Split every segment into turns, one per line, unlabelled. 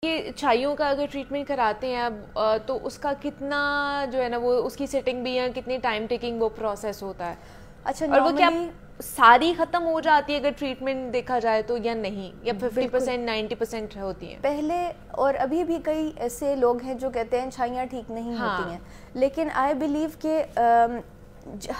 یہ چھائیوں کا اگر ٹریٹمنٹ کراتے ہیں اب تو اس کا کتنا جو ہے نا وہ اس کی سیٹنگ بھی ہے, کتنی ٹائم ٹیکنگ وہ پروسیس ہوتا ہے؟
اچھا,
اور وہ کیا ساری ختم ہو جاتی ہے اگر ٹریٹمنٹ دیکھا جائے تو, یا نہیں, یا 50% 90% ہوتی ہیں؟
پہلے اور ابھی بھی کئی ایسے لوگ ہیں جو کہتے ہیں چھائیاں ٹھیک نہیں ہوتی ہیں, لیکن آئی بلیو کہ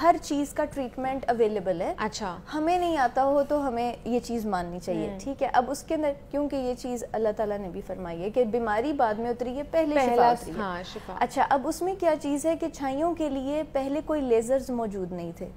ہر چیز کا ٹریٹمنٹ اویلیبل ہے.
اچھا,
ہمیں نہیں آتا ہو تو ہمیں یہ چیز ماننی چاہیے, ٹھیک ہے. اب اس کے اندر کیونکہ یہ چیز اللہ تعالیٰ نے بھی فرمائی ہے کہ بیماری بعد میں اتری ہے, پہلے شفا اتری ہے.
ہاں, شفا.
اچھا, اب اس میں کیا چیز ہے کہ چھائیوں کے لیے پہلے کوئی لیزرز موجود نہیں تھے.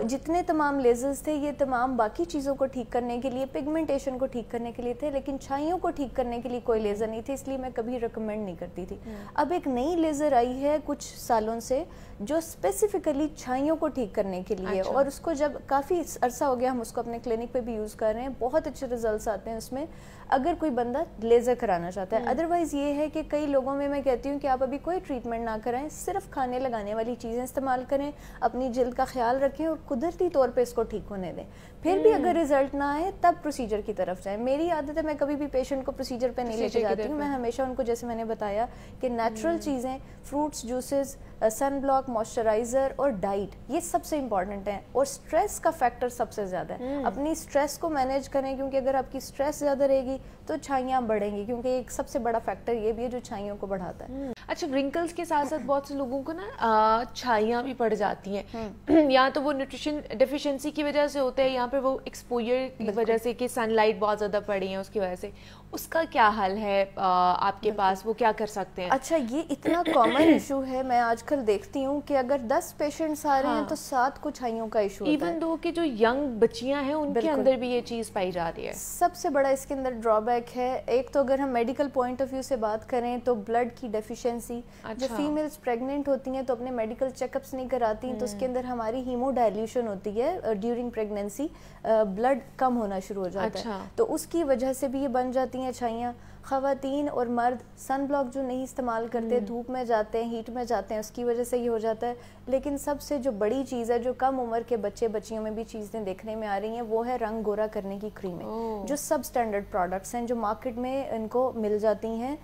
جتنے تمام لیزرز تھے یہ تمام باقی چیزوں کو ٹھیک کرنے کے لیے, پگمنٹیشن کو ٹھیک کرنے کے لیے تھے, لیکن چھائیوں کو ٹھیک کرنے کے لیے کوئی لیزر نہیں تھی, اس لیے میں کبھی ریکمینڈ نہیں کرتی تھی. اب ایک نئی لیزر آئی ہے کچھ سالوں سے جو اسپیسیفکلی چھائیوں کو ٹھیک کرنے کے لیے, اور اس کو جب کافی عرصہ ہو گیا ہم اس کو اپنے کلینک پہ بھی یوز کر رہے ہیں, بہت اچھے ریزلٹس آتے ہیں اس میں اگر کوئی بندہ لیزر کرانا چاہتا ہے. ادروائز یہ ہے کہ کئی لوگوں میں کہتی ہوں کہ آپ ابھی کوئی ٹریٹمنٹ نہ کریں, صرف کھانے لگانے والی چیزیں استعمال کریں, اپنی جلد کا خیال رکھیں اور قدرتی طور پہ اس کو ٹھیک ہونے دیں. پھر بھی اگر ریزلٹ نہ آئے تب پروسیجر کی طرف جائیں. میری عادت ہے میں کبھی بھی پیشنٹ کو پروسیجر پہ نہیں لے کے جاتی ہوں, میں ہمیشہ ان کو جیسے میں نے بتایا کہ نیچرل چیزیں, فروٹس, جوسز, سن بلاک, موئسچرائزر اور ڈائٹ, یہ سب سے امپورٹنٹ ہیں. اور سٹریس کا فیکٹر سب سے زیادہ ہے, اپنی سٹریس کو مینیج کریں, کیونکہ اگر آپ کی سٹریس زیادہ رہے گی تو چھائیاں بڑھیں گی, کیونکہ ایک سب سے بڑا فیکٹر یہ بھی ہے جو چھائیوں کو بڑھاتا ہے.
اچھا, رنکلز کے ساتھ ساتھ بہت سے لوگوں کو نا چھائیاں بھی پڑ جاتی ہیں, یا تو وہ نیوٹریشن ڈیفیشنسی کی وجہ سے ہوتا ہے, یہاں پہ وہ ایکسپوجر کی وجہ سے کہ سن لائٹ بہت زیادہ پڑی ہے اس کی وجہ سے. اس کا کیا حل ہے آپ کے پاس, وہ کیا کر سکتے ہیں؟
اچھا, یہ اتنا کامن ایشو ہے, میں آج کل دیکھتی ہوں کہ اگر 10 پیشنٹس آ رہے ہیں تو 7 کو چھائیوں کا ایشو ہوتا ہے.
ایون دو کہ جو ینگ بچیاں ہیں ان کے اندر بھی یہ چیز پائی جا رہی ہے.
سب سے بڑا اس کے اندر ڈرا بیک ہے, ایک تو اگر ہم میڈیکل پوائنٹ آف ویو سے بات کریں تو بلڈ کی ڈیفیشنسی. جو فیمیلز پریگننٹ ہوتی ہیں تو اپنے میڈیکل چیک اپس نہیں کراتی تو اس کے اندر ہماری ہیمو ڈائلیوشن ہوتی ہے ڈیورنگ پریگننسی, بلڈ کم ہونا شروع ہو جاتا ہے, تو اس کی وجہ سے بھی یہ بن جاتی ہیں چھائیاں. خواتین اور مرد سن بلاک جو نہیں استعمال کرتے, دھوپ میں جاتے ہیں, ہیٹ میں جاتے ہیں, اس کی وجہ سے یہ ہو جاتا ہے. لیکن سب سے جو بڑی چیز ہے جو کم عمر کے بچے بچیوں میں بھی چیزیں دیکھنے میں آ رہی ہیں, وہ ہے رنگ گورا کرنے کی کریمیں, جو سب سٹینڈرڈ پروڈکٹس ہیں جو مارکیٹ میں ان کو مل جاتی ہیں,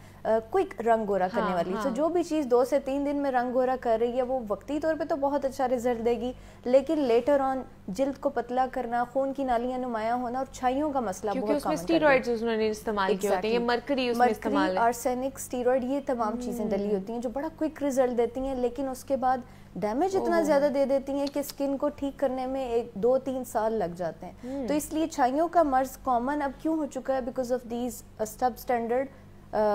کوئک رنگ گورا کرنے والی. تو جو بھی چیز 2 سے 3 دن میں رنگ گورا کر رہی ہے وہ وقتی طور پہ تو بہت اچھا رزلٹ دے گی, لیکن لیٹر آن جلد کو پتلا کرنا, خون کی نالیاں نمایاں ہونا اور چھائیوں کا مسئلہ بہت کامن ہے.
کیونکہ اس میں اسٹیرائڈز انہوں نے استعمال کیے ہوتے ہیں, یہ مرکری اس میں استعمال ہے,
آرسینک, اسٹیرائڈ, یہ تمام چیزیں ڈلی ہوتی ہیں جو بڑا کوئک رزلٹ دیتی ہیں, لیکن اس کے بعد ڈیمیج اتنا زیادہ دے دیتی ہیں کہ اسکن کو ٹھیک کرنے میں 2-3 سال لگ جاتے ہیں. تو اس لیے چھائیوں کا مرض کامن اب کیوں ہو چکا ہے, because of these sub standard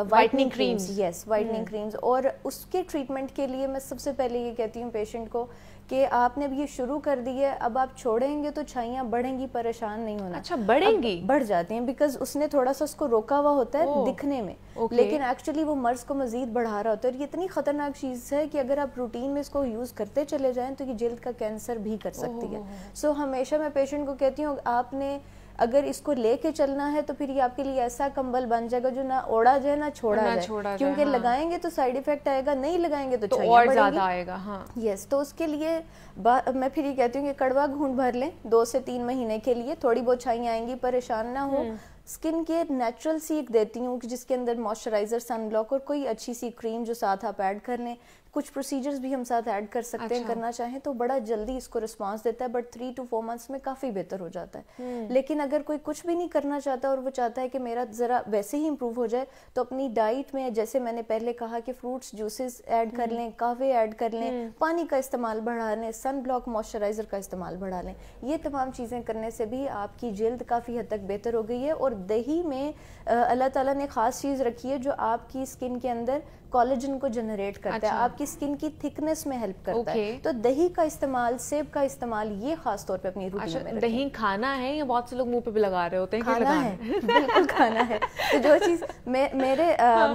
whitening creams. Yes, whitening creams. اور اس کے ٹریٹمنٹ کے لیے میں سب سے پہلے یہ کہتی ہوں پیشنٹ کو کہ آپ نے اب یہ شروع کر دی ہے, اب آپ چھوڑیں گے تو چھائیاں بڑھیں گی, پریشان نہیں ہونا.
اچھا, بڑھیں گی؟
بڑھ جاتی ہیں بیکاز اس نے تھوڑا سا اس کو روکا ہوا ہوتا ہے دکھنے میں, لیکن ایکچولی وہ مرض کو مزید بڑھا رہا ہوتا ہے. اور یہ اتنی خطرناک چیز ہے کہ اگر آپ روٹین میں اس کو یوز کرتے چلے جائیں تو یہ جلد کا کینسر بھی کر سکتی ہے. سو ہمیشہ میں پیشنٹ کو کہتی ہوں آپ نے اگر اس کو لے کے چلنا ہے تو پھر یہ آپ کے لیے ایسا کمبل بن جائے گا جو نہ اوڑا جائے نہ چھوڑا جائے, کیونکہ لگائیں گے تو سائیڈ ایفیکٹ آئے گا, نہیں لگائیں گے تو چھائیاں
اور زیادہ آئے گا. ہاں,
یس. تو اس کے لیے میں پھر یہ کہتی ہوں کہ کڑوا گھونٹ بھر لیں 2 سے 3 مہینے کے لیے, تھوڑی بہت چھائیاں آئیں گی, پریشان نہ ہو. اسکن کیئر نیچرل سی ایک دیتی ہوں جس کے اندر موئسچرائزر, سن بلاک اور کوئی اچھی سی کریم جو ساتھ آپ ایڈ کر لیں. کچھ پروسیجرز بھی ہم ساتھ ایڈ کر سکتے ہیں, کرنا چاہیں تو بڑا جلدی اس کو رسپانس دیتا ہے, بٹ 3 to 4 months میں کافی بہتر ہو جاتا ہے. لیکن اگر کوئی کچھ بھی نہیں کرنا چاہتا اور وہ چاہتا ہے کہ میرا ذرا ویسے ہی امپروو ہو جائے, تو اپنی ڈائٹ میں جیسے میں نے پہلے کہا کہ فروٹس, جوسز ایڈ کر لیں, قہوے ایڈ کر لیں, پانی کا استعمال بڑھا لیں, سن بلاک, موئسچرائزر کا استعمال بڑھا لیں. یہ تمام چیزیں کرنے سے بھی آپ کی جلد کافی حد تک بہتر ہو گئی ہے. اور دہی میں اللہ تعالیٰ نے خاص چیز رکھی ہے جو آپ کی اسکن کے اندر کولیجن کو جنریٹ کرتا ہے, آپ کی اسکن کی تھکنس میں ہیلپ کرتا ہے. تو دہی کا استعمال, سیب کا استعمال, یہ خاص طور پہ اپنی روٹین میں رکھیں.
دہی کھانا ہے یا بہت سے لوگ منہ پہ بھی لگا رہے ہوتے ہیں؟
کھانا ہے, بالکل کھانا ہے. تو جو چیز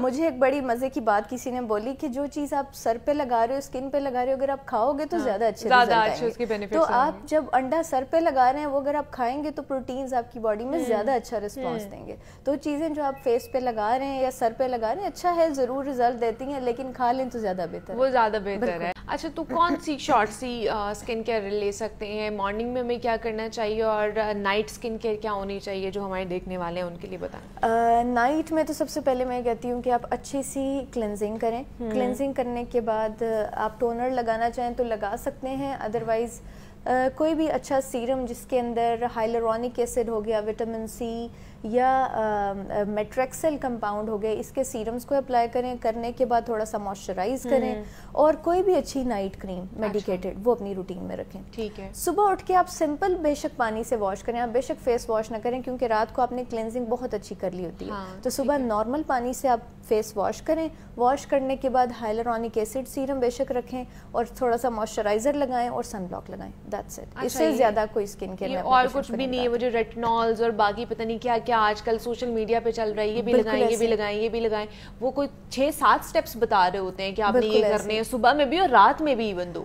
مجھے ایک بڑی مزے کی بات کسی نے بولی کہ جو چیز آپ سر پہ لگا رہے ہو, اسکن پہ لگا رہے ہو, اگر آپ کھاؤ گے تو زیادہ اچھے رزلٹ آئیں گے. تو آپ جب انڈا سر پہ لگا رہے ہیں وہ اگر آپ کھائیں گے تو پروٹینز آپ کی باڈی میں زیادہ اچھا رسپانس دیں گے. تو چیزیں جو آپ فیس پہ لگا رہے ہیں یا سر پہ لگا رہے ہیں اچھا ہے, ضرور رزلٹ دیتی ہیں, لیکن کھا لیں تو زیادہ بہتر.
وہ زیادہ بہتر ہے. اچھا تو کون سی شارٹ سی اسکن کیئر لے سکتے ہیں؟ مارننگ میں ہمیں کیا کرنا چاہیے اور نائٹ اسکن کیئر کیا ہونی چاہیے جو ہمارے دیکھنے والے ہیں ان کے لیے بتائیں.
نائٹ میں تو سب سے پہلے میں کہتی ہوں کہ آپ اچھی سی کلینزنگ کریں. کلینزنگ کرنے کے بعد آپ ٹونر لگانا چاہیں تو لگا سکتے ہیں, ادروائز کوئی بھی اچھا سیرم جس کے اندر ہائلورونک ایسڈ ہو گیا, وٹامن سی یا میٹریکسل کمپاؤنڈ ہو گئے, اس کے سیرمز کو اپلائی کریں. کرنے کے بعد تھوڑا سا موئسچرائز کریں اور کوئی بھی اچھی نائٹ کریم میڈیکیٹڈ وہ اپنی روٹین میں رکھیں.
ٹھیک ہے.
صبح اٹھ کے آپ سمپل بے شک پانی سے واش کریں, آپ بے شک فیس واش نہ کریں کیونکہ رات کو آپ نے کلینزنگ بہت اچھی کر لی ہوتی ہے. تو صبح نارمل پانی سے آپ فیس واش کریں. واش کرنے کے بعد ہائلورونک ایسڈ سیرم بے شک رکھیں اور تھوڑا سا موئسچرائزر لگائیں اور سن بلاک لگائیں. That's it. اس سے زیادہ کوئی اسکن کیئر
اور کچھ بھی نہیں ہے. وہ جو ریٹنالز اور باقی پتہ نہیں کیا کیا آج کل سوشل میڈیا پہ چل رہا ہے, یہ بھی لگائیں, یہ بھی لگائیں, یہ بھی لگائیں, وہ کوئی 6-7 اسٹیپس بتا رہے ہوتے ہیں کہ آپ نے یہ کرنے ہیں صبح میں بھی اور رات میں بھی ایون دو.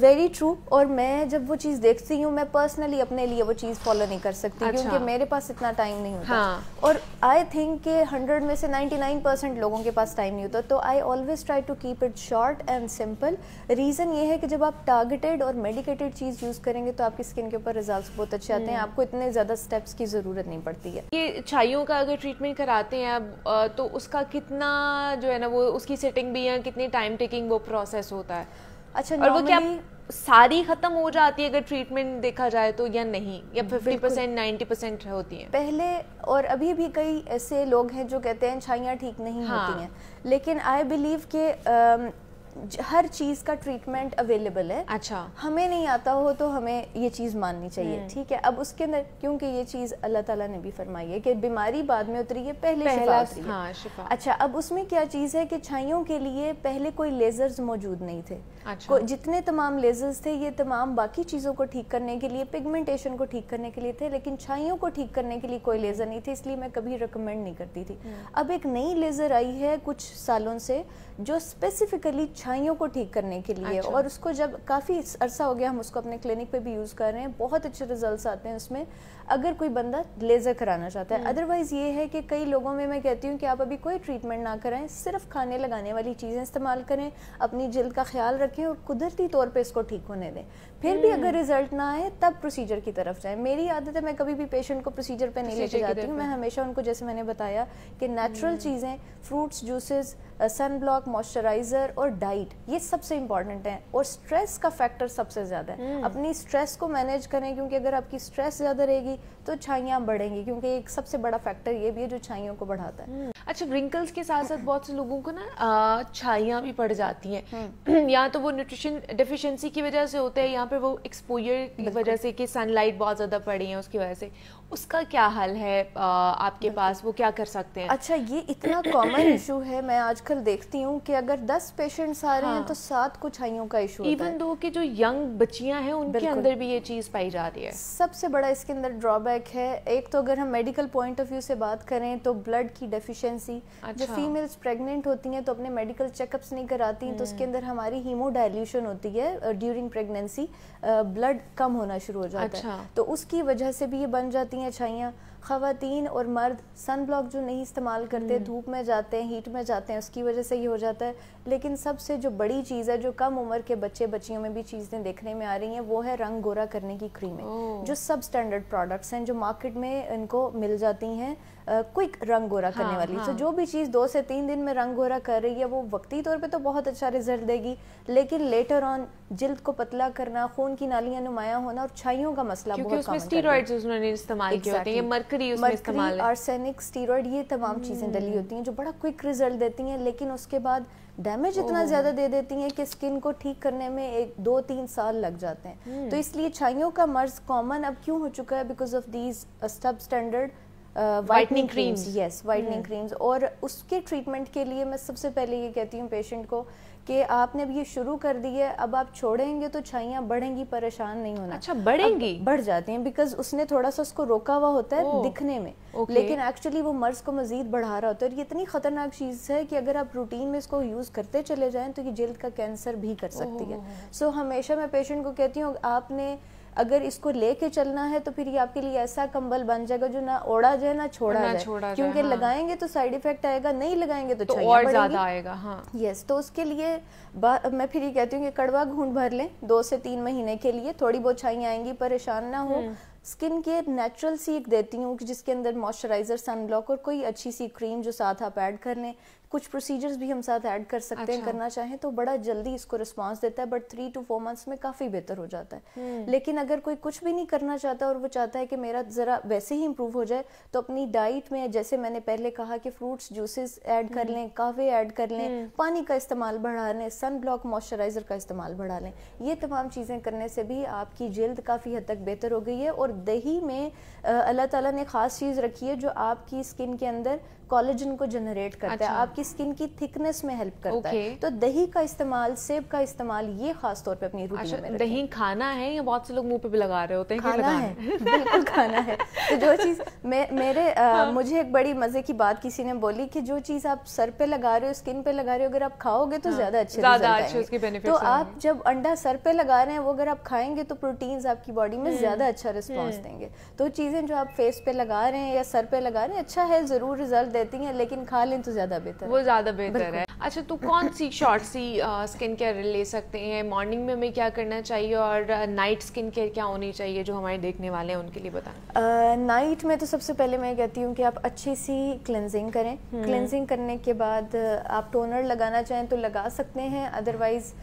Very true. اور میں جب وہ چیز دیکھتی ہوں میں پرسنلی اپنے لیے وہ چیز فالو نہیں کر سکتی کیونکہ میرے پاس اتنا ٹائم نہیں ہوتا. اور آئی تھنک کہ 100 میں سے 99% لوگوں کے پاس ٹائم نہیں ہوتا. تو I always try to keep it short and simple. Reason یہ ہے کہ جب آپ ٹارگیٹڈ اور میڈیکیٹڈ چیز یوز کریں گے تو آپ کی اسکن کے اوپر ریزلٹس بہت اچھے آتے ہیں. آپ کو اتنے زیادہ اسٹیپس کی ضرورت نہیں پڑتی ہے.
یہ چھائیوں کا اگر ٹریٹمنٹ کراتے ہیں اب تو اس کا کتنا جو ہے نا وہ اس کی سیٹنگ بھی ہے, کتنی ٹائم ٹیکنگ وہ پروسیس ہوتا ہے؟
اچھا,
اور وہ کیا ساری ختم ہو جاتی ہے اگر ٹریٹمنٹ دیکھا جائے تو یا نہیں, یا 50% 90% ہوتی ہیں؟
پہلے اور ابھی بھی کئی ایسے لوگ ہیں جو کہتے ہیں چھائیاں ٹھیک نہیں ہوتی ہیں, لیکن آئی بلیو کہ ہر چیز کا ٹریٹمنٹ اویلیبل ہے.
اچھا,
ہمیں نہیں آتا ہو تو ہمیں یہ چیز ماننی چاہیے. ٹھیک ہے. اب اس کے اندر کیونکہ یہ چیز اللہ تعالیٰ نے بھی فرمائی ہے کہ بیماری بعد میں اتری ہے, پہلے شفا اتری ہے.
شفا.
اچھا, اب اس میں کیا چیز ہے کہ چھائیوں کے لیے پہلے کوئی لیزرز موجود نہیں تھے. جتنے تمام لیزرز تھے یہ تمام باقی چیزوں کو ٹھیک کرنے کے لیے, پگمنٹیشن کو ٹھیک کرنے کے لیے تھے, لیکن چھائیوں کو ٹھیک کرنے کے لیے کوئی لیزر نہیں تھے, اس لیے میں کبھی ریکمینڈ نہیں کرتی تھی. اب ایک نئی لیزر آئی ہے کچھ سالوں سے جو اسپیسیفکلی چھائیوں کو ٹھیک کرنے کے لیے, اور اس کو جب کافی عرصہ ہو گیا ہم اس کو اپنے کلینک پہ بھی یوز کر رہے ہیں, بہت اچھے ریزلٹس آتے ہیں اس میں اگر کوئی بندہ لیزر کرانا چاہتا ہے. ادروائز یہ ہے کہ کئی لوگوں میں کہتی ہوں کہ آپ ابھی کوئی ٹریٹمنٹ نہ کرائیں, صرف کھانے لگانے والی چیزیں استعمال کریں, اپنی جلد کا خیال رکھیں اور قدرتی طور پہ اس کو ٹھیک ہونے دیں. پھر بھی اگر ریزلٹ نہ آئے تب پروسیجر کی طرف جائیں. میری عادت ہے میں کبھی بھی پیشنٹ کو پروسیجر پہ نہیں لے کے جاتی ہوں. میں ہمیشہ ان کو جیسے میں نے بتایا کہ نیچرل چیزیں, فروٹس, جوسز, سن بلاک, موئسچرائزر اور ڈائٹ, یہ سب سے امپورٹنٹ ہیں. اور اسٹریس کا فیکٹر سب سے زیادہ ہے. اپنی اسٹریس کو مینیج کریں کیونکہ اگر آپ کی اسٹریس زیادہ رہے گی تو چھائیاں بڑھیں گی, کیونکہ ایک سب سے بڑا فیکٹر یہ بھی ہے جو چھائیوں کو بڑھاتا ہے.
اچھا, رنکلز کے ساتھ ساتھ بہت سے لوگوں کو نا چھائیاں بھی پڑ جاتی ہیں, یا تو وہ نیوٹریشن ڈیفیشنسی کی وجہ سے ہوتا ہے, یہاں پہ وہ ایکسپوجر کی وجہ سے کہ سن لائٹ بہت زیادہ پڑی ہے اس کی وجہ سے. اس کا کیا حل ہے آپ کے پاس, وہ کیا کر سکتے ہیں؟
اچھا, یہ اتنا کامن ایشو ہے, میں آج کل دیکھتی ہوں کہ اگر 10 پیشنٹس آ رہے ہیں تو 7 کو چھائیوں کا ایشو ہوتا ہے.
ایون دو کہ جو ینگ بچیاں ہیں ان کے اندر بھی یہ چیز پائی جا رہی ہے.
سب سے بڑا اس کے اندر ڈرا بیک ہے. ایک تو اگر ہم میڈیکل پوائنٹ آف ویو سے بات کریں تو بلڈ کی ڈیفیشنسی. جو فیمیلز پریگننٹ ہوتی ہیں تو اپنے میڈیکل چیک اپس نہیں کراتی ہیں, تو اس کے اندر ہماری ہیمو ڈائلیوشن ہوتی ہے ڈیورنگ پریگننسی, بلڈ کم ہونا شروع ہو جاتا ہے, تو اس کی وجہ سے بھی یہ بن جاتی ہیں چھائیاں. خواتین اور مرد سن بلاک جو نہیں استعمال کرتے, دھوپ میں جاتے ہیں, ہیٹ میں جاتے ہیں, اس کی وجہ سے یہ ہو جاتا ہے. لیکن سب سے جو بڑی چیز ہے جو کم عمر کے بچے بچیوں میں بھی چیزیں دیکھنے میں آ رہی ہیں وہ ہے رنگ گورا کرنے کی کریمیں, جو سب سٹینڈرڈ پروڈکٹس ہیں جو مارکیٹ میں ان کو مل جاتی ہیں, کوئک رنگ گورا کرنے والی. تو جو بھی چیز 2 سے 3 دن میں رنگ گورا کر رہی ہے وہ وقتی طور پہ تو بہت اچھا رزلٹ دے گی, لیکن لیٹر آن جلد کو پتلا کرنا, خون کی نالیاں نمایاں ہونا اور چھائیوں کا مسئلہ بہت کامن ہے.
اسٹیرائڈز انہوں نے استعمال کیے ہوتے ہیں, مرکری اس میں استعمال ہے,
آرسینک, اسٹیرائڈ, یہ تمام چیزیں ڈلی ہوتی ہیں جو بڑا کوئک رزلٹ دیتی ہیں, لیکن اس کے بعد ڈیمیج اتنا زیادہ دے دیتی ہیں کہ اسکن کو ٹھیک کرنے میں 2-3 سال لگ جاتے ہیں. تو اس لیے چھائیوں کا مرض کامن اب کیوں ہو چکا ہے, because of these sub standard whitening creams. Yes, whitening creams. اور اس کے ٹریٹمنٹ کے لیے میں سب سے پہلے یہ کہتی ہوں پیشنٹ کو کہ آپ نے اب یہ شروع کر دی ہے, اب آپ چھوڑیں گے تو چھائیاں بڑھیں گی, پریشان نہیں ہونا.
اچھا, بڑھیں گی؟
بڑھ جاتی ہیں بیکاز اس نے تھوڑا سا اس کو روکا ہوا ہوتا ہے دکھنے میں, لیکن ایکچولی وہ مرض کو مزید بڑھا رہا ہوتا ہے. اور یہ اتنی خطرناک چیز ہے کہ اگر آپ روٹین میں اس کو یوز کرتے چلے جائیں تو یہ جلد کا کینسر بھی کر سکتی ہے. سو ہمیشہ میں پیشنٹ کو کہتی ہوں آپ نے اگر اس کو لے کے چلنا ہے تو پھر یہ آپ کے لیے ایسا کمبل بن جائے گا جو نہ اوڑا جائے نہ چھوڑا جائے, کیونکہ لگائیں گے تو سائیڈ افیکٹ آئے گا, نہیں لگائیں گے تو
اور زیادہ آئے گا. ہاں
یس, تو اس کے لیے میں پھر یہ کہتی ہوں کہ کڑوا گھونٹ بھر لیں 2 سے 3 مہینے کے لیے, تھوڑی بہت چھائیاں آئیں گی, پریشان نہ ہو. اسکن کیئر نیچرل سی ایک دیتی ہوں جس کے اندر موئسچرائزر, سن بلاک اور کوئی اچھی سی کریم جو ساتھ آپ ایڈ کر لیں. کچھ پروسیجرز بھی ہم ساتھ ایڈ کر سکتے ہیں, کرنا چاہیں تو بڑا جلدی اس کو رسپانس دیتا ہے, بٹ 3 to 4 months میں کافی بہتر ہو جاتا ہے. لیکن اگر کوئی کچھ بھی نہیں کرنا چاہتا اور وہ چاہتا ہے کہ میرا ذرا ویسے ہی امپروو ہو جائے, تو اپنی ڈائٹ میں جیسے میں نے پہلے کہا کہ فروٹس جوسز ایڈ کر لیں, قہوے ایڈ کر لیں, پانی کا استعمال بڑھا لیں, سن بلاک موئسچرائزر کا استعمال بڑھا لیں. یہ تمام چیزیں کرنے سے بھی آپ کی جلد کافی حد تک بہتر ہو گئی ہے. اور دہی میں اللہ تعالیٰ نے خاص چیز رکھی ہے جو آپ کی اسکن کے اندر کولیجن کو جنریٹ کرتا ہے, آپ کی اسکن کی تھکنس میں ہیلپ کرتا ہے. تو دہی کا استعمال, سیب کا استعمال, یہ خاص طور پہ اپنی روٹین میں رکھیں.
دہی کھانا ہے یا بہت سے لوگ منہ پہ بھی لگا رہے ہوتے ہیں؟
کھانا ہے, بالکل کھانا ہے. تو جو چیز مجھے ایک بڑی مزے کی بات کسی نے بولی کہ جو چیز آپ سر پہ لگا رہے ہو, اسکن پہ لگا رہے ہو, اگر آپ کھاؤ گے تو زیادہ اچھے رزلٹ آئیں گے. تو آپ جب انڈا سر پہ لگا رہے ہیں وہ اگر آپ کھائیں گے تو پروٹینز آپ کی باڈی میں زیادہ اچھا رسپانس دیں گے. تو چیزیں جو آپ فیس پہ لگا رہے ہیں یا سر پہ لگا رہے ہیں اچھا ہے, ضرور رزلٹ دیتی ہیں, لیکن کھا لیں تو زیادہ بہتر ہے,
وہ زیادہ بہتر ہے. اچھا, تو کون سی شارٹ سی اسکن کیئر لے سکتے ہیں؟ مارننگ میں ہمیں کیا کرنا چاہیے اور نائٹ اسکن کیئر کیا ہونی چاہیے جو ہمارے دیکھنے والے ہیں ان کے لیے بتائیں.
نائٹ میں تو سب سے پہلے میں کہتی ہوں کہ آپ اچھی سی کلینزنگ کریں. کلینزنگ کرنے کے بعد آپ ٹونر لگانا چاہیں تو لگا سکتے ہیں, ادروائز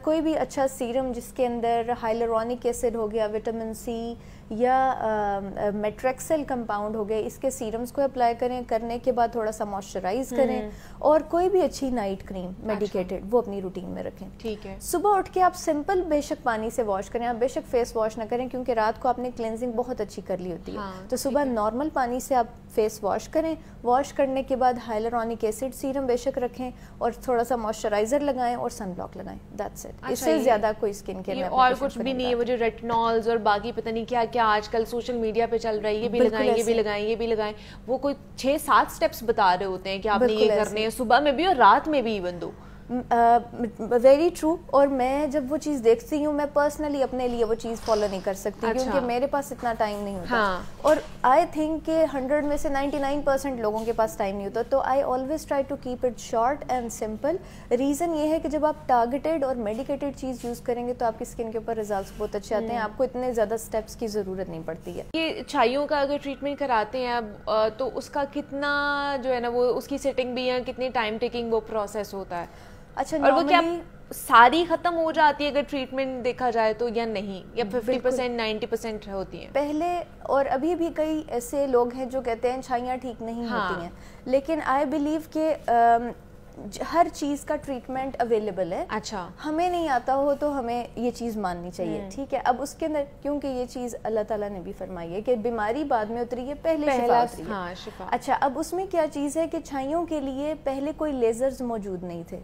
کوئی بھی اچھا سیرم جس کے اندر ہائلورونک ایسڈ ہو گیا, وٹامن سی یا میٹریکسل کمپاؤنڈ ہو گئے, اس کے سیرمز کو اپلائی کریں. کرنے کے بعد تھوڑا سا موئسچرائز کریں, اور کوئی بھی اچھی نائٹ کریم میڈیکیٹڈ وہ اپنی روٹین میں رکھیں.
ٹھیک ہے.
صبح اٹھ کے آپ سمپل بے شک پانی سے واش کریں, آپ بے شک فیس واش نہ کریں کیونکہ رات کو آپ نے کلینزنگ بہت اچھی کر لی ہوتی ہے. تو صبح نارمل پانی سے آپ فیس واش کریں. واش کرنے کے بعد ہائلورونک ایسڈ سیرم بے شک رکھیں اور تھوڑا سا موئسچرائزر لگائیں اور سن بلاک لگائیں. That's it. اس سے زیادہ کوئی اسکن کیئر میں
اور کچھ بھی نہیں ہے. وہ جو ریٹنالز اور باقی پتہ نہیں کیا کیا آج کل سوشل میڈیا پہ چل رہا ہے, یہ بھی لگائیں, یہ بھی لگائیں, یہ بھی لگائیں, وہ کوئی 6-7 اسٹیپس بتا رہے ہوتے ہیں کہ آپ نے یہ کرنے ہیں صبح میں بھی اور رات میں بھی. Even though
very true. اور میں جب وہ چیز دیکھتی ہوں, میں پرسنلی اپنے لیے وہ چیز فالو نہیں کر سکتی کیونکہ میرے پاس اتنا ٹائم نہیں ہوتا. اور آئی تھنک کہ 100 میں سے 99% لوگوں کے پاس ٹائم نہیں ہوتا. تو I always try to keep it short and simple. Reason یہ ہے کہ جب آپ ٹارگیٹڈ اور میڈیکیٹڈ چیز یوز کریں گے تو آپ کی اسکن کے اوپر ریزلٹس بہت اچھے آتے ہیں, آپ کو اتنے زیادہ اسٹیپس کی ضرورت نہیں پڑتی ہے.
یہ چھائیوں کا اگر ٹریٹمنٹ کراتے ہیں اب تو اس کا کتنا جو ہے نا وہ اس کی سیٹنگ بھی ہے, کتنی ٹائم ٹیکنگ وہ پروسیس ہوتا ہے؟
اچھا,
اور وہ کیا ساری ختم ہو جاتی ہے اگر ٹریٹمنٹ دیکھا جائے تو, یا نہیں, یا 50% 90% ہوتی ہیں
پہلے؟ اور ابھی بھی کئی ایسے لوگ ہیں جو کہتے ہیں چھائیاں ٹھیک نہیں ہوتی ہیں, لیکن آئی بلیو کہ ہر چیز کا ٹریٹمنٹ اویلیبل ہے.
اچھا,
ہمیں نہیں آتا ہو تو ہمیں یہ چیز ماننی چاہیے. ٹھیک ہے, اب اس کے اندر کیونکہ یہ چیز اللہ تعالیٰ نے بھی فرمائی ہے کہ بیماری بعد میں اتری ہے, پہلے شفا اتری ہے.
شفا.
اچھا, اب اس میں کیا چیز ہے کہ چھائیوں کے لیے پہلے کوئی لیزرز موجود نہیں تھے.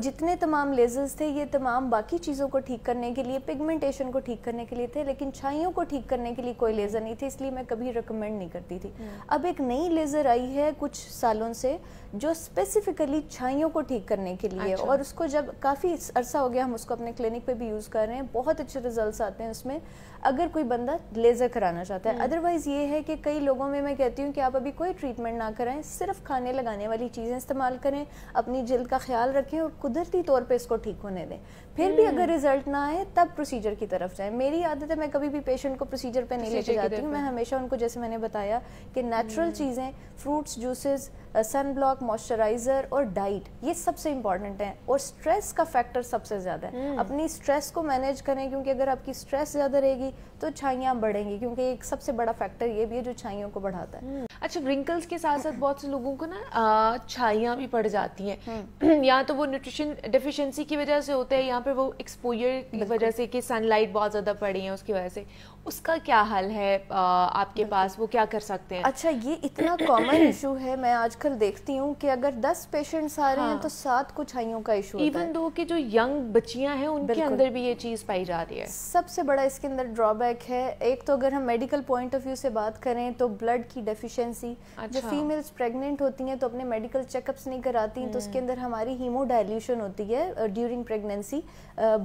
جتنے تمام لیزرز تھے یہ تمام باقی چیزوں کو ٹھیک کرنے کے لیے, پگمنٹیشن کو ٹھیک کرنے کے لیے تھے, لیکن چھائیوں کو ٹھیک کرنے کے لیے کوئی لیزر نہیں تھے, اس لیے میں کبھی ریکمینڈ نہیں کرتی تھی. اب ایک نئی لیزر آئی ہے کچھ سالوں سے جو اسپیسیفکلی چھائیوں کو ٹھیک کرنے کے لیے, اور اس کو جب کافی عرصہ ہو گیا ہم اس کو اپنے کلینک پہ بھی یوز کر رہے ہیں, بہت اچھے ریزلٹس آتے ہیں اس میں اگر کوئی بندہ لیزر کرانا چاہتا ہے. ادروائز یہ ہے کہ کئی لوگوں میں کہتی ہوں کہ آپ ابھی کوئی ٹریٹمنٹ نہ کرائیں, صرف کھانے لگانے والی چیزیں استعمال کریں, اپنی جلد کا خیال رکھیں اور قدرتی طور پہ اس کو ٹھیک ہونے دیں. پھر بھی اگر رزلٹ نہ آئے تب پروسیجر کی طرف جائیں. میری عادت ہے میں کبھی بھی پیشنٹ کو پروسیجر پہ نہیں لے کے جاتی ہوں. میں ہمیشہ ان کو جیسے میں نے بتایا کہ نیچرل چیزیں, فروٹس, جوسز, سن بلاک, موئسچرائزر اور ڈائٹ, یہ سب سے امپورٹنٹ ہیں. اور اسٹریس کا فیکٹر سب سے زیادہ ہے. اپنی اسٹریس کو مینیج کریں کیونکہ اگر آپ کی اسٹریس زیادہ رہے گی تو چھائیاں بڑھیں گی, کیونکہ ایک سب سے بڑا فیکٹر یہ بھی ہے جو چھائیوں کو بڑھاتا ہے.
اچھا, رنکلز کے ساتھ ساتھ بہت سے لوگوں کو نا چھائیاں بھی پڑ جاتی ہیں, یا تو وہ نیوٹریشن ڈیفیشنسی کی وجہ سے ہوتا ہے, یہاں پہ وہ ایکسپوجر کی وجہ سے کہ سن لائٹ بہت زیادہ پڑی ہے اس کی وجہ سے, اس کا کیا حل ہے آپ کے پاس, وہ کیا کر سکتے ہیں؟
اچھا یہ اتنا کامن ایشو ہے, میں آج کل دیکھتی ہوں کہ اگر 10 پیشنٹس آ رہے ہیں تو 7 کو چھائیوں کا ایشو ہوتا ہے.
ایون دو کہ جو ینگ بچیاں ہیں ان کے اندر بھی یہ چیز پائی جا رہی ہے.
سب سے بڑا اس کے اندر ڈرا بیک ہے, ایک تو اگر ہم میڈیکل پوائنٹ آف ویو سے بات کریں تو بلڈ کی ڈیفیشنسی. جو فیمیلز پریگننٹ ہوتی ہیں تو اپنے میڈیکل چیک اپس نہیں کراتی ہیں, تو اس کے اندر ہماری ہیمو ڈائلیوشن ہوتی ہے ڈیورنگ پریگننسی,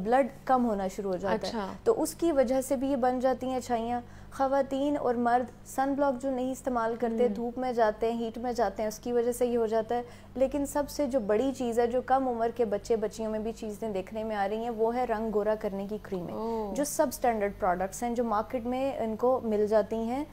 بلڈ کم ہونا شروع ہو جاتا ہے, تو اس کی وجہ سے بھی یہ بن جاتی ہیں چھائیاں. خواتین اور مرد سن بلاک جو نہیں استعمال کرتے, دھوپ میں جاتے ہیں, ہیٹ میں جاتے ہیں, اس کی وجہ سے یہ ہو جاتا ہے. لیکن سب سے جو بڑی چیز ہے, جو کم عمر کے بچے بچیوں میں بھی چیزیں دیکھنے میں آ رہی ہیں, وہ ہے رنگ گورا کرنے کی کریمیں, جو سب سٹینڈرڈ پروڈکٹس ہیں جو مارکیٹ میں ان کو مل جاتی ہیں,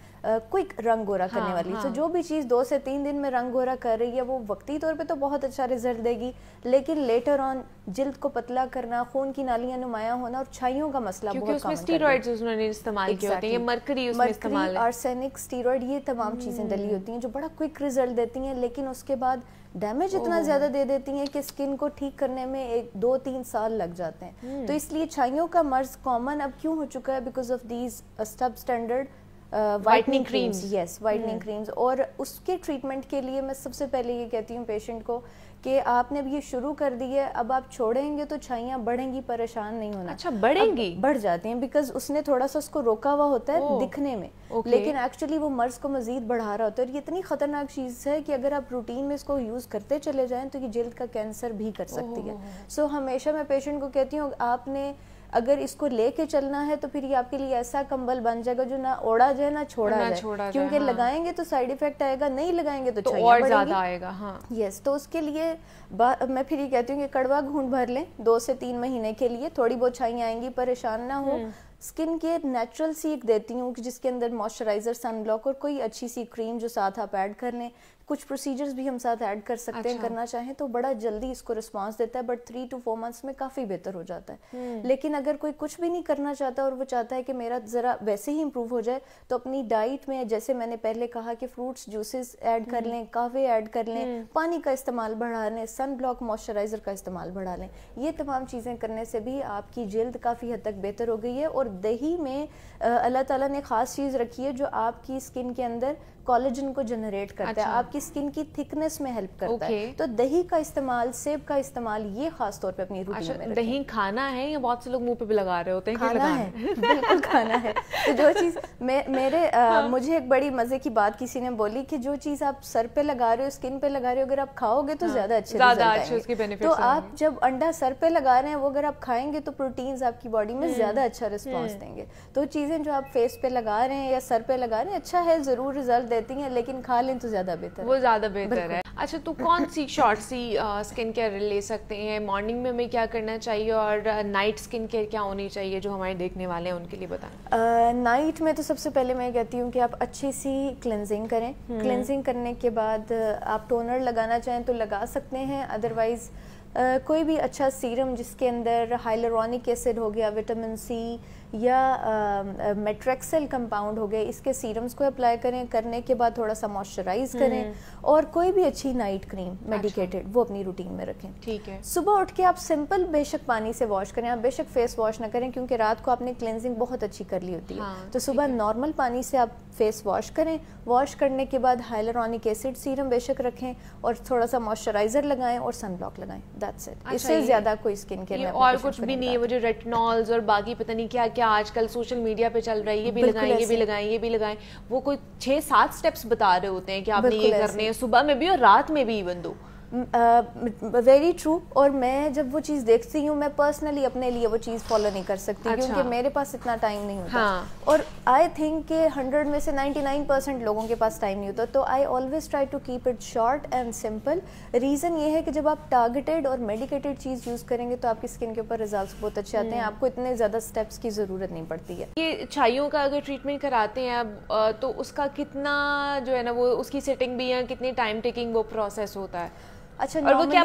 کوئک رنگ گورا کرنے والی. تو جو بھی چیز 2 سے 3 دن میں رنگ گورا کر رہی ہے, وہ وقتی طور پہ تو بہت اچھا رزلٹ دے گی, لیکن لیٹر آن جلد کو پتلا کرنا, خون کی نالیاں نمایاں ہونا اور چھائیوں کا مسئلہ بہت کامن ہے.
کیونکہ اس میں اسٹیرائڈز انہوں نے استعمال کیے ہوتے ہیں, مرکری اس میں استعمال ہے,
آرسینک, اسٹیرائڈ, یہ تمام چیزیں ڈلی ہوتی ہیں جو بڑا کوئک رزلٹ دیتی ہیں, لیکن اس کے بعد ڈیمیج اتنا زیادہ دے دیتی ہیں کہ اسکن کو ٹھیک کرنے میں 2-3 سال لگ جاتے ہیں. تو اس لیے چھائیوں کا مرض کامن اب کیوں ہو چکا ہے, because of these sub standard whitening creams. Yes, whitening creams. اور اس کے ٹریٹمنٹ کے لیے میں سب سے پہلے یہ کہتی ہوں پیشنٹ کو کہ آپ نے اب یہ شروع کر دی ہے, اب آپ چھوڑیں گے تو چھائیاں بڑھیں گی, پریشان نہیں ہونا.
اچھا بڑھیں گی؟
بڑھ جاتی ہیں بیکاز اس نے تھوڑا سا اس کو روکا ہوا ہوتا ہے دکھنے میں, لیکن ایکچولی وہ مرض کو مزید بڑھا رہا ہوتا ہے. اور یہ اتنی خطرناک چیز ہے کہ اگر آپ روٹین میں اس کو یوز کرتے چلے جائیں تو یہ جلد کا کینسر بھی کر سکتی ہے. سو ہمیشہ میں پیشنٹ کو کہتی ہوں آپ نے اگر اس کو لے کے چلنا ہے تو پھر یہ آپ کے لیے ایسا کمبل بن جائے گا جو نہ اوڑا جائے نہ چھوڑا جائے, کیونکہ لگائیں گے تو سائیڈ ایفیکٹ آئے گا, نہیں لگائیں گے تو
اور زیادہ آئے گا.
یس, تو اس کے لیے میں پھر یہ کہتی ہوں کہ کڑوا گھونٹ بھر لیں 2 سے 3 مہینے کے لیے, تھوڑی بہت چھائیاں آئیں گی, پریشان نہ ہو. اسکن کیئر نیچرل سی ایک دیتی ہوں کہ جس کے اندر موئسچرائزر, سن بلاک اور کوئی اچھی سی کریم جو ساتھ آپ ایڈ کر لیں. کچھ پروسیجرز بھی ہم ساتھ ایڈ کر سکتے ہیں, کرنا چاہیں تو بڑا جلدی اس کو رسپانس دیتا ہے, بٹ 3 to 4 months میں کافی بہتر ہو جاتا ہے. لیکن اگر کوئی کچھ بھی نہیں کرنا چاہتا اور وہ چاہتا ہے کہ میرا ذرا ویسے ہی امپروو ہو جائے, تو اپنی ڈائٹ میں جیسے میں نے پہلے کہا کہ فروٹس جوسز ایڈ کر لیں, قہوے ایڈ کر لیں, پانی کا استعمال بڑھا لیں, سن بلاک موئسچرائزر کا استعمال بڑھا لیں. یہ تمام چیزیں کرنے سے بھی آپ کی جلد کافی حد تک بہتر ہو گئی ہے. اور دہی میں اللہ تعالیٰ نے خاص چیز رکھی ہے جو آپ کی اسکن کے اندر کولیجن کو جنریٹ کرتا ہے, آپ کی اسکن کی تھکنس میں ہیلپ کرتا ہے. تو دہی کا استعمال, سیب کا استعمال, یہ خاص طور پہ اپنی روٹین میں رکھیں.
دہی کھانا ہے یا بہت سے لوگ منہ پہ بھی لگا رہے ہوتے ہیں؟
کھانا ہے, بالکل کھانا ہے. تو جو چیز مجھے ایک بڑی مزے کی بات کسی نے بولی کہ جو چیز آپ سر پہ لگا رہے ہو, اسکن پہ لگا رہے ہو, اگر آپ کھاؤ گے تو زیادہ اچھے رزلٹ آئیں گے. تو آپ جب انڈا سر پہ لگا رہے ہیں, وہ اگر آپ کھائیں گے تو پروٹینز آپ کی باڈی میں زیادہ اچھا رسپانس دیں گے. تو چیزیں جو آپ فیس پہ لگا رہے ہیں یا سر پہ لگا رہے ہیں, اچھا ہے, ضرور رزلٹ دیتی ہیں, لیکن کھا لیں تو زیادہ بہتر,
وہ زیادہ بہتر ہے. اچھا تو کون سی شارٹ سی اسکن کیئر لے سکتے ہیں؟ مارننگ میں ہمیں کیا کرنا چاہیے اور نائٹ اسکن کیئر کیا ہونی چاہیے جو ہمارے دیکھنے والے ہیں ان کے لیے بتائیں.
نائٹ میں تو سب سے پہلے میں کہتی ہوں کہ آپ اچھی سی کلینزنگ کریں. کلینزنگ کرنے کے بعد آپ ٹونر لگانا چاہیں تو لگا سکتے ہیں, ادروائز کوئی بھی اچھا سیرم جس کے اندر ہائلورونک ایسڈ ہو گیا, وٹامن سی یا میٹریکسل کمپاؤنڈ ہو گئے, اس کے سیرمز کو اپلائی کریں. کرنے کے بعد تھوڑا سا موئسچرائز کریں, اور کوئی بھی اچھی نائٹ کریم میڈیکیٹڈ وہ اپنی روٹین میں رکھیں.
ٹھیک ہے.
صبح اٹھ کے آپ سمپل بے شک پانی سے واش کریں, آپ بے شک فیس واش نہ کریں کیونکہ رات کو آپ نے کلینزنگ بہت اچھی کر لی ہوتی ہے. تو صبح نارمل پانی سے آپ فیس واش کریں. واش کرنے کے بعد ہائلورونک ایسڈ سیرم بے شک رکھیں, اور تھوڑا سا موئسچرائزر لگائیں اور سن بلاک لگائیں. That's it. اس سے زیادہ کوئی اسکن کیئر میں
اور کچھ بھی نہیں ہے. وہ جو ریٹنالز اور باقی پتہ نہیں کیا کیا آج کل سوشل میڈیا پہ چل رہا ہے, یہ بھی لگائیں, یہ بھی لگائیں, یہ بھی لگائیں, وہ کوئی 6-7 اسٹیپس بتا رہے ہوتے ہیں کہ آپ نے یہ کرنے ہیں صبح میں بھی اور رات میں بھی. Even though
very true. اور میں جب وہ چیز دیکھتی ہوں, میں پرسنلی اپنے لیے وہ چیز فالو نہیں کر سکتی کیونکہ میرے پاس اتنا ٹائم نہیں ہوتا. اور آئی تھنک کہ 100 میں سے 99% لوگوں کے پاس ٹائم نہیں ہوتا. تو I always try to keep it short and simple. Reason یہ ہے کہ جب آپ ٹارگیٹڈ اور میڈیکیٹڈ چیز یوز کریں گے تو آپ کی اسکن کے اوپر ریزلٹس بہت اچھے آتے ہیں, آپ کو اتنے زیادہ اسٹیپس کی ضرورت نہیں پڑتی ہے.
یہ چھائیوں کا اگر ٹریٹمنٹ کراتے ہیں اب تو اس کا کتنا جو ہے نا وہ اس کی سیٹنگ بھی ہے, کتنی ٹائم ٹیکنگ وہ پروسیس ہوتا ہے؟
اچھا,
اور وہ کیا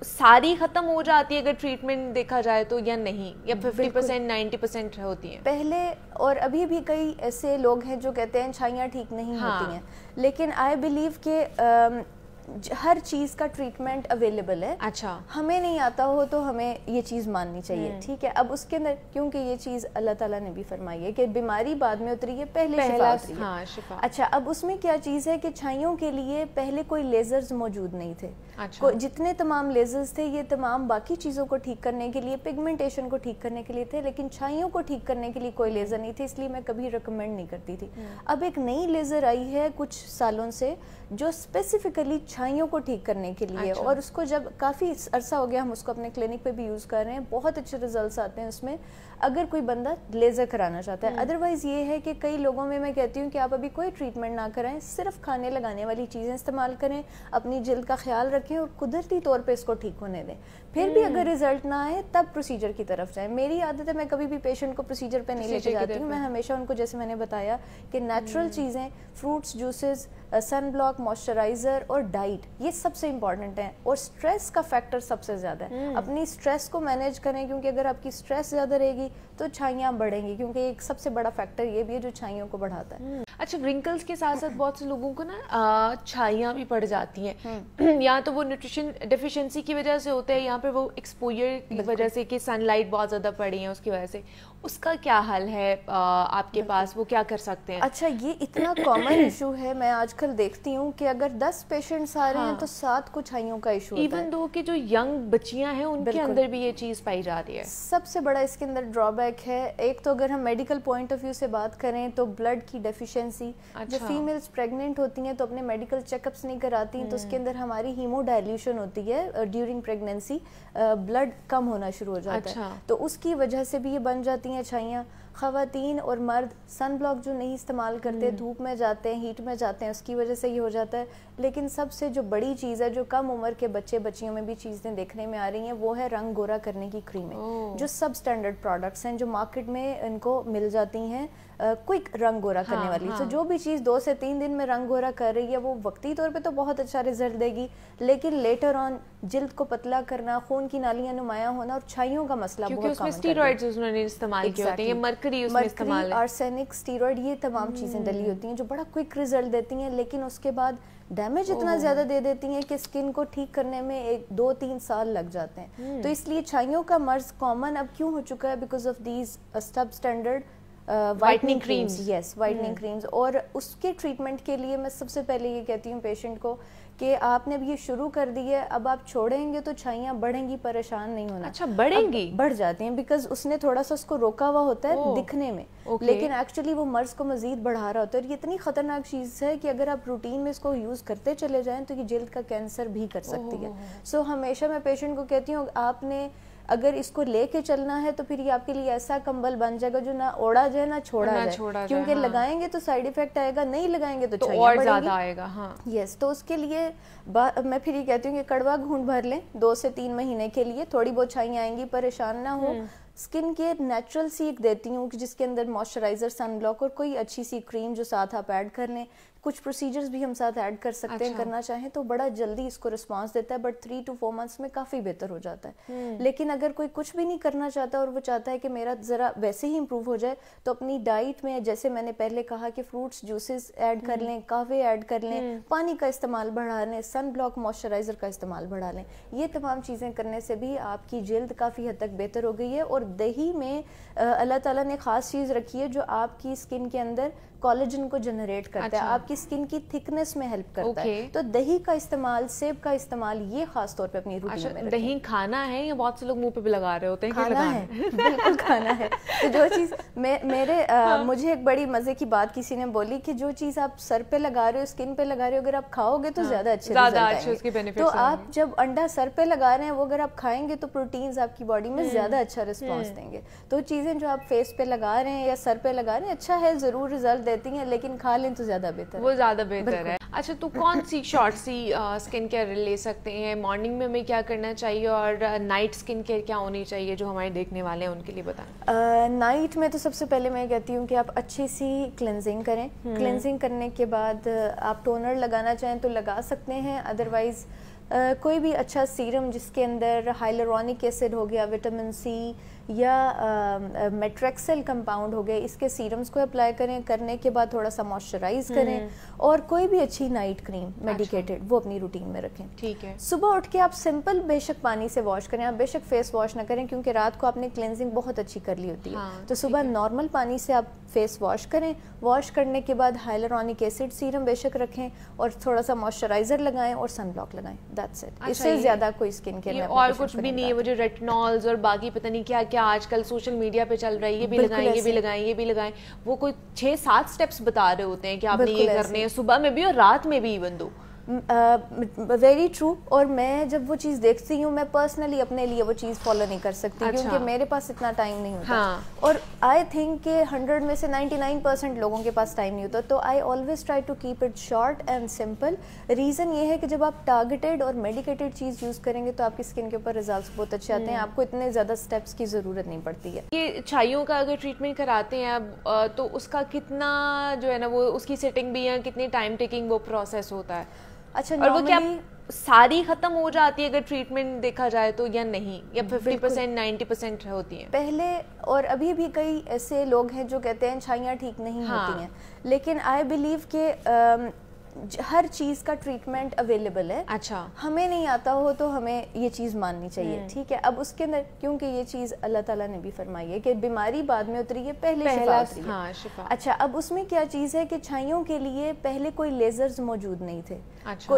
ساری ختم ہو جاتی ہے اگر ٹریٹمنٹ دیکھا جائے تو, یا نہیں, یا 50% 90% ہوتی ہیں؟
پہلے اور ابھی بھی کئی ایسے لوگ ہیں جو کہتے ہیں چھائیاں ٹھیک نہیں ہوتی ہیں, لیکن آئی بلیو کہ ہر چیز کا ٹریٹمنٹ اویلیبل ہے.
اچھا,
ہمیں نہیں آتا ہو تو ہمیں یہ چیز ماننی چاہیے, ٹھیک ہے. اب اس کے اندر کیونکہ یہ چیز اللہ تعالیٰ نے بھی فرمائی ہے کہ بیماری بعد میں اتری ہے, پہلے شفا اتری ہے.
ہاں, شفا.
اچھا, اب اس میں کیا چیز ہے کہ چھائیوں کے لیے پہلے کوئی لیزرز موجود نہیں تھے. جتنے تمام لیزرز تھے یہ تمام باقی چیزوں کو ٹھیک کرنے کے لیے, پگمنٹیشن کو ٹھیک کرنے کے لیے تھے, لیکن چھائیوں کو ٹھیک کرنے کے لیے کوئی لیزر نہیں تھے, اس لیے میں کبھی ریکمینڈ نہیں کرتی تھی. اب ایک نئی لیزر آئی ہے کچھ سالوں سے جو اسپیسیفکلی چھائیوں کو ٹھیک کرنے کے لیے, اور اس کو جب کافی عرصہ ہو گیا ہم اس کو اپنے کلینک پہ بھی یوز کر رہے ہیں, بہت اچھے ریزلٹس آتے ہیں اس میں اگر کوئی بندہ لیزر کرانا چاہتا ہے. ادروائز یہ ہے کہ کئی لوگوں میں کہتی ہوں کہ آپ ابھی کوئی ٹریٹمنٹ نہ کریں, صرف کھانے لگانے والی چیزیں استعمال کریں, اپنی جلد کا خیال رکھیں اور قدرتی طور پہ اس کو ٹھیک ہونے دیں. پھر بھی اگر رزلٹ نہ آئے تب پروسیجر کی طرف جائیں. میری عادت ہے میں کبھی بھی پیشنٹ کو پروسیجر پہ نہیں لے کے جاتی ہوں, میں ہمیشہ ان کو جیسے میں نے بتایا کہ نیچرل چیزیں, فروٹس, جوسز, سن بلاک, موئسچرائزر اور ڈائٹ, یہ سب سے امپورٹنٹ ہیں. اور سٹریس کا فیکٹر سب سے زیادہ ہے, اپنی سٹریس کو مینیج کریں, کیونکہ اگر آپ کی سٹریس زیادہ رہے گی تو چھائیاں بڑھیں گی, کیونکہ ایک سب سے بڑا فیکٹر یہ بھی ہے جو چھائیوں کو بڑھاتا ہے.
اچھا, ورنکلز کے ساتھ ساتھ بہت سے لوگوں کو نا چھائیاں بھی پڑ جاتی ہیں, یا تو وہ نیوٹریشن ڈیفیشنسی کی وجہ سے ہوتا ہے, یہاں پہ وہ ایکسپوجر کی وجہ سے کہ سن لائٹ بہت زیادہ پڑی ہے اس کی وجہ سے. اس کا کیا حل ہے آپ کے پاس, وہ کیا کر سکتے ہیں؟
اچھا, یہ اتنا کامن ایشو ہے, میں آج کل دیکھتی ہوں کہ اگر 10 پیشنٹس آ رہے ہیں تو 7 کو چھائیوں کا ایشو ہوتا ہے.
ایون دو کہ جو ینگ بچیاں ہیں ان کے اندر بھی یہ چیز پائی جا رہی ہے.
سب سے بڑا اس کے اندر ڈرا بیک ہے, ایک تو اگر ہم میڈیکل پوائنٹ آف ویو سے بات کریں تو بلڈ کی ڈیفیشنسی. جو فیمیلز پریگننٹ ہوتی ہیں تو اپنے میڈیکل چیک اپس نہیں کراتی تو اس کے اندر ہماری ہیمو ڈائلیوشن ہوتی ہے ڈیورنگ پریگننسی, بلڈ کم ہونا شروع ہو جاتا ہے, تو اس کی وجہ سے بھی یہ بن جاتی ہیں چھائیاں. خواتین اور مرد سن بلاک جو نہیں استعمال کرتے, دھوپ میں جاتے ہیں, ہیٹ میں جاتے ہیں, اس کی وجہ سے یہ ہو جاتا ہے. لیکن سب سے جو بڑی چیز ہے جو کم عمر کے بچے بچیوں میں بھی چیزیں دیکھنے میں آ رہی ہیں وہ ہے رنگ گورا کرنے کی کریمیں, جو سب اسٹینڈرڈ پروڈکٹس ہیں جو مارکیٹ میں ان کو مل جاتی ہیں, کوئک رنگ گورا کرنے والی. تو جو بھی چیز 2 سے 3 دن میں رنگ گورا کر رہی ہے وہ وقتی طور پہ تو بہت اچھا رزلٹ دے گی, لیکن لیٹر آن جلد کو پتلا کرنا, خون کی نالیاں نمایاں ہونا اور چھائیوں کا مسئلہ بہت کامن ہے.
اسٹیرائڈز انہوں نے استعمال کیے ہوتے ہیں, مرکری اس میں استعمال ہے,
آرسینک, اسٹیرائڈ, یہ تمام چیزیں ڈلی ہوتی ہیں جو بڑا کوئک رزلٹ دیتی ہیں, لیکن اس کے بعد ڈیمیج اتنا زیادہ دے دیتی ہیں کہ اسکن کو ٹھیک کرنے میں 2-3 سال لگ جاتے ہیں. تو اس لیے چھائیوں کا مرض کامن اب کیوں ہو چکا ہے, because of these sub standard whitening creams. Yes, whitening creams. اور اس کے ٹریٹمنٹ کے لیے میں سب سے پہلے یہ کہتی ہوں پیشنٹ کو کہ آپ نے اب یہ شروع کر دی ہے, اب آپ چھوڑیں گے تو چھائیاں بڑھیں گی, پریشان نہیں ہونا.
اچھا, بڑھیں گی؟
بڑھ جاتی ہیں بیکاز اس نے تھوڑا سا اس کو روکا ہوا ہوتا ہے دکھنے میں, لیکن ایکچولی وہ مرض کو مزید بڑھا رہا ہوتا ہے. اور یہ اتنی خطرناک چیز ہے کہ اگر آپ روٹین میں اس کو یوز کرتے چلے جائیں تو یہ جلد کا کینسر بھی کر سکتی ہے. سو ہمیشہ میں پیشنٹ کو کہتی ہوں آپ نے اگر اس کو لے کے چلنا ہے تو پھر یہ آپ کے لیے ایسا کمبل بن جائے گا جو نہ اوڑا جائے نہ چھوڑا جائے, کیونکہ لگائیں گے تو سائیڈ ایفیکٹ آئے گا, نہیں لگائیں گے تو
اور زیادہ آئے گا. ہاں,
یس. تو اس کے لیے میں پھر یہ کہتی ہوں کہ کڑوا گھونٹ بھر لیں 2 سے 3 مہینے کے لیے, تھوڑی بہت چھائیاں آئیں گی, پریشان نہ ہو. اسکن کیئر نیچرل سی ایک دیتی ہوں کہ جس کے اندر موئسچرائزر, سن بلاک اور کوئی اچھی سی کریم جو ساتھ آپ ایڈ کر لیں. کچھ پروسیجرز بھی ہم ساتھ ایڈ کر سکتے ہیں, کرنا چاہیں تو بڑا جلدی اس کو رسپانس دیتا ہے, بٹ 3 to 4 months میں کافی بہتر ہو جاتا ہے. لیکن اگر کوئی کچھ بھی نہیں کرنا چاہتا اور وہ چاہتا ہے کہ میرا ذرا ویسے ہی امپروو ہو جائے, تو اپنی ڈائٹ میں جیسے میں نے پہلے کہا کہ فروٹس, جوسز ایڈ کر لیں, قہوے ایڈ کر لیں, پانی کا استعمال بڑھا لیں, سن بلاک, موئسچرائزر کا استعمال بڑھا لیں. یہ تمام چیزیں کرنے سے بھی آپ کی جلد کافی حد تک بہتر ہو گئی ہے. اور دہی میں اللہ تعالیٰ نے خاص چیز رکھی ہے جو آپ کی اسکن کے اندر کولیجن کو جنریٹ کرتا ہے, آپ کی اسکن کی تھکنس میں ہیلپ کرتا ہے. تو دہی کا استعمال, سیب کا استعمال, یہ خاص طور پہ اپنی روٹین میں رکھیں.
دہی کھانا ہے یا بہت سے لوگ منہ پہ بھی لگا رہے ہوتے ہیں؟
کھانا ہے, بالکل کھانا ہے. تو جو چیز مجھے ایک بڑی مزے کی بات کسی نے بولی کہ جو چیز آپ سر پہ لگا رہے ہو, اسکن پہ لگا رہے ہو, اگر آپ کھاؤ گے تو زیادہ اچھے رزلٹ آئیں گے. تو آپ جب انڈا سر پہ لگا رہے ہیں وہ اگر آپ کھائیں گے تو پروٹینز آپ کی باڈی میں زیادہ اچھا رسپانس دیں گے. تو چیزیں جو آپ فیس پہ لگا رہے ہیں یا سر پہ لگا رہے ہیں اچھا ہے, ضرور رزلٹ دیتی ہیں, لیکن کھا لیں تو زیادہ بہتر,
وہ زیادہ بہتر ہے. اچھا, تو کون سی شارٹ سی اسکن کیئر لے سکتے ہیں؟ مارننگ میں ہمیں کیا کرنا چاہیے اور نائٹ اسکن کیئر کیا ہونی چاہیے جو ہمارے دیکھنے والے ہیں ان کے لیے بتائیں.
نائٹ میں تو سب سے پہلے میں کہتی ہوں کہ آپ اچھی سی کلینزنگ کریں. کلینزنگ کرنے کے بعد آپ ٹونر لگانا چاہیں تو لگا سکتے ہیں, ادروائز کوئی بھی اچھا سیرم جس کے اندر ہائلورونک ایسڈ ہو گیا, وٹامن سی یا میٹریکسل کمپاؤنڈ ہو گئے، اس کے سیرمز کو اپلائی کریں، کرنے کے بعد تھوڑا سا موئسچرائز کریں، اور کوئی بھی اچھی نائٹ کریم میڈیکیٹڈ وہ اپنی روٹین میں رکھیں.
ٹھیک ہے.
صبح اٹھ کے آپ سمپل بے شک پانی سے واش کریں، آپ بے شک فیس واش نہ کریں کیونکہ رات کو آپ نے کلینزنگ بہت اچھی کر لی ہوتی ہے. تو صبح نارمل پانی سے آپ فیس واش کریں، واش کرنے کے بعد ہائلورونک ایسڈ سیرم بے شک رکھیں اور تھوڑا سا موئسچرائزر لگائیں اور سن بلاک لگائیں. That's it. اس سے زیادہ کوئی اسکن کیئر میں
اور کچھ بھی نہیں ہے. وہ جو ریٹنالز اور باقی پتہ نہیں کیا کیا آج کل سوشل میڈیا پہ چل رہا ہے، یہ بھی لگائیں، یہ بھی لگائیں، یہ بھی لگائیں، وہ کوئی 6-7 اسٹیپس بتا رہے ہوتے ہیں کہ آپ نے یہ کرنے ہیں صبح میں بھی اور رات میں بھی ایون دو.
Very true. اور میں جب وہ چیز دیکھتی ہوں، میں پرسنلی اپنے لیے وہ چیز فالو نہیں کر سکتی کیونکہ میرے پاس اتنا ٹائم نہیں ہوتا. اور آئی تھنک کہ 100 میں سے 99% لوگوں کے پاس ٹائم نہیں ہوتا. تو I always try to keep it short and simple. Reason یہ ہے کہ جب آپ ٹارگیٹڈ اور میڈیکیٹڈ چیز یوز کریں گے تو آپ کی اسکن کے اوپر ریزلٹس بہت اچھے آتے ہیں. آپ کو اتنے زیادہ اسٹیپس کی ضرورت نہیں پڑتی ہے.
یہ چھائیوں کا اگر ٹریٹمنٹ کراتے ہیں اب تو اس کا کتنا جو ہے نا وہ اس کی سیٹنگ بھی ہے، کتنی ٹائم ٹیکنگ وہ پروسیس ہوتا ہے؟
اچھا،
اور وہ کیا ساری ختم ہو جاتی ہے اگر ٹریٹمنٹ دیکھا جائے تو، یا نہیں، یا 50% 90% ہوتی ہیں؟
پہلے اور ابھی بھی کئی ایسے لوگ ہیں جو کہتے ہیں چھائیاں ٹھیک نہیں ہوتی ہیں، لیکن آئی بلیو کہ ہر چیز کا ٹریٹمنٹ اویلیبل ہے.
اچھا.
ہمیں نہیں آتا ہو تو ہمیں یہ چیز ماننی چاہیے. ٹھیک ہے. اب اس کے اندر کیونکہ یہ چیز اللہ تعالیٰ نے بھی فرمائی ہے کہ بیماری بعد میں اتری ہے، پہلے شفا اتری ہے.
شفا.
اچھا، اب اس میں کیا چیز ہے کہ چھائیوں کے لیے پہلے کوئی لیزرز موجود نہیں تھے.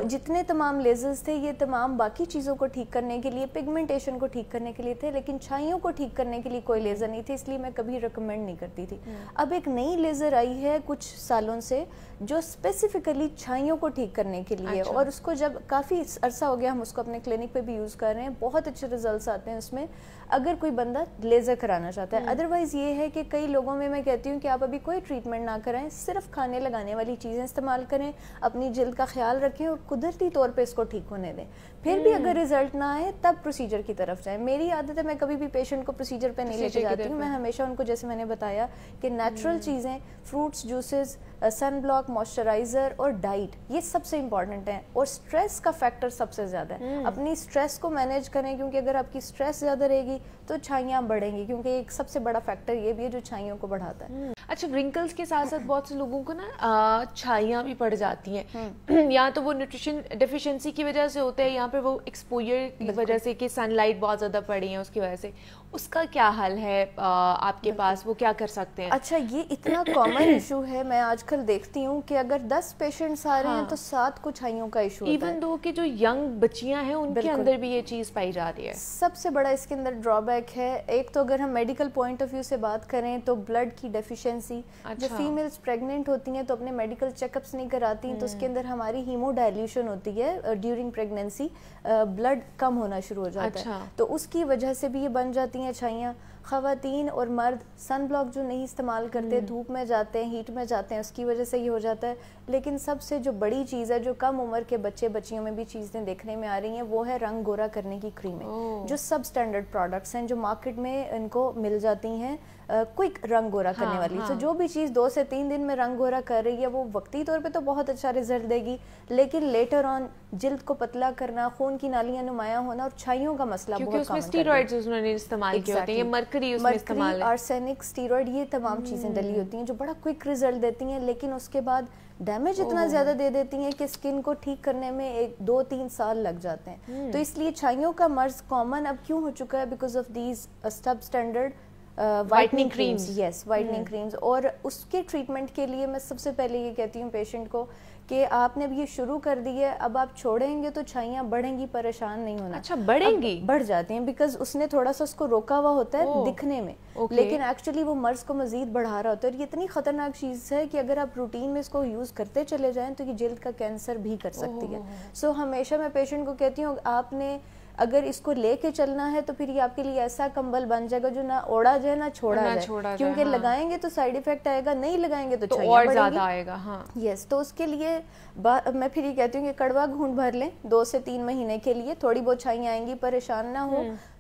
جتنے تمام لیزرز تھے یہ تمام باقی چیزوں کو ٹھیک کرنے کے لیے، پگمنٹیشن کو ٹھیک کرنے کے لیے تھے، لیکن چھائیوں کو ٹھیک کرنے کے لیے کوئی لیزر نہیں تھی. اس لیے میں کبھی ریکمینڈ نہیں کرتی تھی. اب ایک نئی لیزر آئی ہے کچھ سالوں سے جو اسپیسیفکلی چھائیوں کو ٹھیک کرنے کے لیے، اور اس کو جب کافی عرصہ ہو گیا ہم اس کو اپنے کلینک پہ بھی یوز کر رہے ہیں، بہت اچھے ریزلٹس آتے ہیں اس میں اگر کوئی بندہ لیزر کرانا چاہتا ہے. ادروائز یہ ہے کہ کئی لوگوں میں کہتی ہوں کہ آپ ابھی کوئی ٹریٹمنٹ نہ کریں، صرف کھانے لگانے والی چیزیں استعمال کریں، اپنی جلد کا خیال رکھیں اور قدرتی طور پہ اس کو ٹھیک ہونے دیں. پھر بھی اگر ریزلٹ نہ آئے تب پروسیجر کی طرف جائیں. میری عادت ہے میں کبھی بھی پیشنٹ کو پروسیجر پہ نہیں لے کے جاتی ہوں. میں ہمیشہ ان کو جیسے میں نے بتایا کہ نیچرل چیزیں، فروٹس، جوسز، سن بلاک، موئسچرائزر اور ڈائٹ، یہ سب سے امپورٹنٹ ہیں. اور اسٹریس کا فیکٹر سب سے زیادہ ہے. اپنی اسٹریس کو مینیج کریں کیونکہ اگر آپ کی اسٹریس زیادہ رہے گی تو چھائیاں بڑھیں گی، کیونکہ ایک سب سے بڑا فیکٹر یہ بھی ہے جو چھائیوں کو بڑھاتا ہے.
اچھا، رنکلز کے ساتھ ساتھ بہت سے لوگوں کو نا چھائیاں بھی پڑ جاتی ہیں، یا تو وہ نیوٹریشن ڈیفیشنسی کی وجہ سے ہوتا ہے، یہاں پہ وہ ایکسپوجر کی وجہ سے کہ سن لائٹ بہت زیادہ پڑی ہے اس کی وجہ سے. اس کا کیا حل ہے آپ کے پاس؟ وہ کیا کر سکتے ہیں؟
اچھا، یہ اتنا کامن ایشو ہے. میں آج کل دیکھتی ہوں کہ اگر 10 پیشنٹس آ رہے ہیں تو 7 کو چھائیوں کا ایشو ہوتا ہے.
ایون دو کہ جو ینگ بچیاں ہیں ان کے اندر بھی یہ چیز پائی جا رہی ہے.
سب سے بڑا اس کے اندر ڈرا بیک ہے. ایک تو اگر ہم میڈیکل پوائنٹ آف ویو سے بات کریں تو بلڈ کی ڈیفیشنسی. جو فیمیلز پریگننٹ ہوتی ہیں تو اپنے میڈیکل چیک اپس نہیں کراتی تو اس کے اندر ہماری ہیمو ڈائلیوشن ہوتی ہے ڈیورنگ پریگننسی، بلڈ کم ہونا شروع ہو جاتا ہے. تو اس کی وجہ سے بھی یہ بن جاتی ہیں چھائیاں. خواتین اور مرد سن بلاک جو نہیں استعمال کرتے، دھوپ میں جاتے ہیں، ہیٹ میں جاتے ہیں، اس کی وجہ سے یہ ہو جاتا ہے. لیکن سب سے جو بڑی چیز ہے جو کم عمر کے بچے بچیوں میں بھی چیزیں دیکھنے میں آ رہی ہیں وہ ہے رنگ گورا کرنے کی کریمیں، جو سب سٹینڈرڈ پروڈکٹس ہیں جو مارکیٹ میں ان کو مل جاتی ہیں، کوئک رنگ گورا کرنے والی. تو جو بھی چیز 2 سے 3 دن میں رنگ گورا کر رہی ہے وہ وقتی طور پہ تو بہت اچھا رزلٹ دے گی، لیکن لیٹر آن جلد کو پتلا کرنا، خون کی نالیاں نمایاں ہونا اور چھائیوں کا مسئلہ بہت کامن ہے.
کیونکہ اس میں اسٹیرائڈز انہوں نے استعمال کیے ہوتے ہیں، یہ مرکری اس میں استعمال ہے،
آرسینک، اسٹیرائڈ، یہ تمام چیزیں ڈلی ہوتی ہیں جو بڑا کوئک رزلٹ دیتی ہیں، لیکن اس کے بعد ڈیمیج اتنا زیادہ دے دیتی ہیں کہ اسکن کو ٹھیک کرنے میں 2-3 سال لگ جاتے ہیں. تو اس لیے چھائیوں کا مرض کامن اب کیوں ہو چکا ہے؟ Because of these sub standard whitening creams. Yes, whitening creams. اور اس کے ٹریٹمنٹ کے لیے میں سب سے پہلے یہ کہتی ہوں پیشنٹ کو کہ آپ نے اب یہ شروع کر دی ہے، اب آپ چھوڑیں گے تو چھائیاں بڑھیں گی، پریشان نہیں ہونا.
اچھا، بڑھیں گی؟
بڑھ جاتی ہیں بیکاز اس نے تھوڑا سا اس کو روکا ہوا ہوتا ہے دکھنے میں، لیکن ایکچولی وہ مرض کو مزید بڑھا رہا ہوتا ہے. اور یہ اتنی خطرناک چیز ہے کہ اگر آپ روٹین میں اس کو یوز کرتے چلے جائیں تو یہ جلد کا کینسر بھی کر سکتی ہے. سو ہمیشہ میں پیشنٹ کو کہتی ہوں آپ نے اگر اس کو لے کے چلنا ہے تو پھر یہ آپ کے لیے ایسا کمبل بن جائے گا جو نہ اوڑا جائے نہ چھوڑا جائے، کیونکہ لگائیں گے تو سائیڈ ایفیکٹ آئے گا، نہیں لگائیں گے تو
اور زیادہ آئے گا. ہاں
یس. تو اس کے لیے میں پھر یہ کہتی ہوں کہ کڑوا گھونٹ بھر لیں 2 سے 3 مہینے کے لیے، تھوڑی بہت چھائیاں آئیں گی، پریشان نہ ہو.